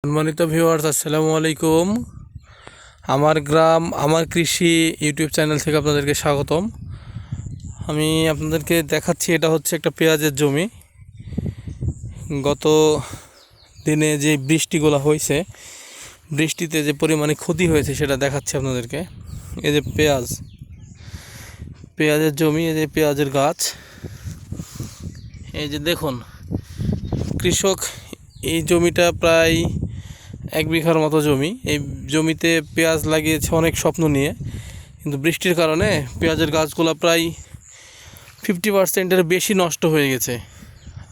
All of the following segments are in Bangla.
সম্মানিত ভিউয়ার্স, আসসালামু আলাইকুম। আমার গ্রাম আমার কৃষি ইউটিউব চ্যানেল থেকে আপনাদেরকে স্বাগতম। আমি আপনাদেরকে দেখাচ্ছি, এটা হচ্ছে একটা পেঁয়াজের জমি। গত দিনে যে বৃষ্টিগুলো হয়েছে, বৃষ্টিতে যে পরিমাণে ক্ষতি হয়েছে সেটা দেখাচ্ছি আপনাদেরকে। এই যে পেঁয়াজের জমি, এই যে পেঁয়াজের গাছ, এই যে দেখুন, কৃষক এই জমিটা প্রায় 1 বিঘার মতো জমি। এই জমিতে পেঁয়াজ লাগিয়েছে অনেক স্বপ্ন নিয়ে, কিন্তু বৃষ্টির কারণে পেঁয়াজের গাছগুলো প্রায় 50%-এর বেশি নষ্ট হয়ে গেছে।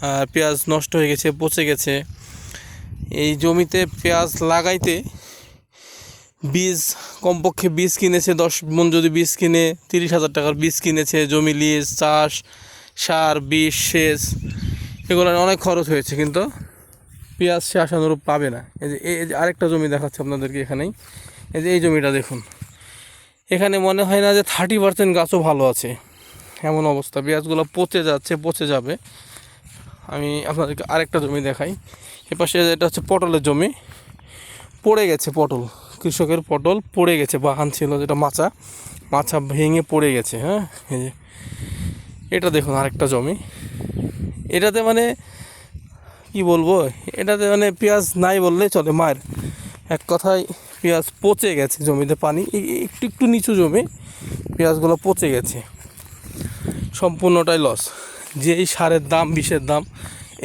আর পেঁয়াজ নষ্ট হয়ে গেছে, পচে গেছে। এই জমিতে পেঁয়াজ লাগাইতে বীজ, কমপক্ষে বীজ কিনেছে 10 মণ, যদি বীজ কিনে 30,000 টাকার বীজ কিনেছে। জমি লিজ, চাষ, সার, বিষ, সেচ, এগুলো অনেক খরচ হয়েছে, কিন্তু পেঁয়াজ সে আশানুরূপ পাবে না। এই যে আরেকটা জমি দেখাচ্ছে আপনাদেরকে এখানেই। এই যে এই জমিটা দেখুন, এখানে মনে হয় না যে 30% গাছও ভালো আছে, এমন অবস্থা। পেঁয়াজগুলো পচে যাচ্ছে, পচে যাবে। আমি আপনাদেরকে আরেকটা জমি দেখাই। এপাশে এটা হচ্ছে পটলের জমি, পড়ে গেছে পটল, কৃষকের পটল পড়ে গেছে। বাগান ছিল যেটা, মাচা ভেঙে পড়ে গেছে। হ্যাঁ, এই যে এটা দেখুন আরেকটা জমি। এটাতে মানে কি বলবো, এটাতে মানে পেঁয়াজ নাই বললেই চলে। মায়ের এক কথায় পেঁয়াজ পচে গেছে। জমিতে পানি একটু একটু নিচু জমি, পেঁয়াজগুলো পচে গেছে, সম্পূর্ণটাই লস। যেই সারের দাম, বিষের দাম।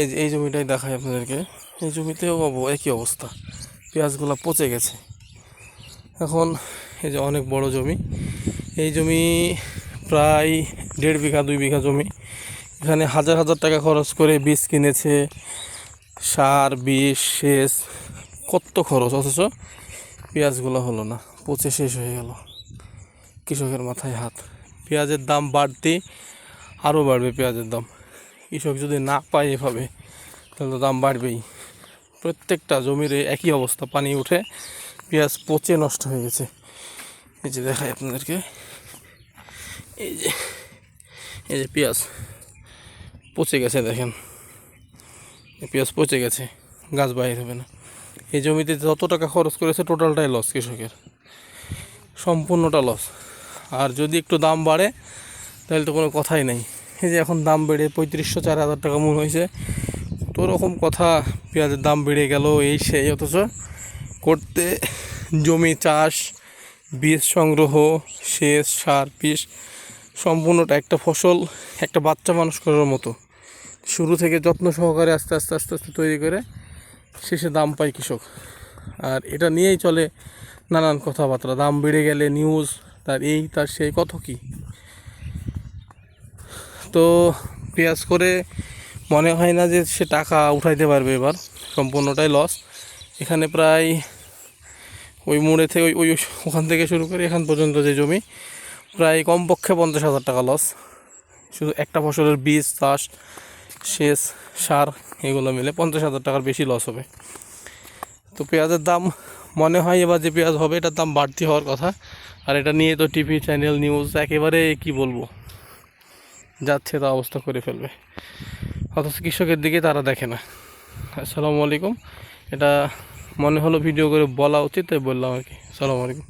এই যে এই জমিটাই দেখায় আপনাদেরকে, এই জমিতেও একই অবস্থা, পেঁয়াজগুলো পচে গেছে। এখন এই যে অনেক বড় জমি, এই জমি প্রায় 1.5 বিঘা 2 বিঘা জমি। এখানে হাজার হাজার টাকা খরচ করে বীজ কিনেছে, সার, বিষ, সেচ, কত খরচ, অথচ পেঁয়াজগুলো হলো না, পচে শেষ হয়ে গেল। কৃষকের মাথায় হাত। পেঁয়াজের দাম বাড়তে আরও বাড়বে পেঁয়াজের দাম। কৃষক যদি না পায় এভাবে, তাহলে তো দাম বাড়বেই। প্রত্যেকটা জমির একই অবস্থা, পানি উঠে পেঁয়াজ পচে নষ্ট হয়ে গেছে। এই যে দেখাই আপনাদেরকে, এই যে পেঁয়াজ পচে গেছে, দেখেন পেঁয়াজ পচে গেছে, গাছ বাইর হবে না। এই জমিতে যত টাকা খরচ করেছে টোটালটাই লস, কৃষকের সম্পূর্ণটা লস। আর যদি একটু দাম বাড়ে তাহলে তো কোনো কথাই নেই। এই যে এখন দাম বেড়ে 3,500-4,000 টাকা মূল হয়েছে, তো ওরকম কথা। পেঁয়াজের দাম বেড়ে গেল, এই সেই, অথচ করতে জমি চাষ, বীজ সংগ্রহ, সেচ, সার, বিষ, সম্পূর্ণটা একটা ফসল একটা বাচ্চা মানুষ করার মতো। শুরু থেকে যত্ন সহকারে আস্তে আস্তে আস্তে আস্তে তৈরি করে শেষে দাম পায় কৃষক। আর এটা নিয়েই চলে নানান কথাবার্তা। দাম বেড়ে গেলে নিউজ, তার এই তার সেই, কত কি। তো পেঁয়াজ করে মনে হয় না যে সে টাকা উঠাইতে পারবে এবার, সম্পূর্ণটাই লস। এখানে প্রায় ওই মোড়ে থেকে ওখান থেকে শুরু করে এখান পর্যন্ত যে জমি, প্রায় কমপক্ষে 50,000 টাকা লস। শুধু একটা ফসলের বীজ, চাষ, সেচ, সার, এগুলো মিলে 50,000 টাকার বেশি লস হবে। তো পেঁয়াজের দাম মনে হয় এবার যে পেঁয়াজ হবে, এটার দাম বাড়তি হওয়ার কথা। আর এটা নিয়ে তো টিভি চ্যানেল, নিউজ একেবারে কি বলবো, যাচ্ছে তা অবস্থা করে ফেলবে, অথচ কৃষকের দিকে তারা দেখে না। আসসালামু আলাইকুম। এটা মনে হলো ভিডিও করে বলা উচিত, তাই বললাম আর কি। আসসালামু আলাইকুম।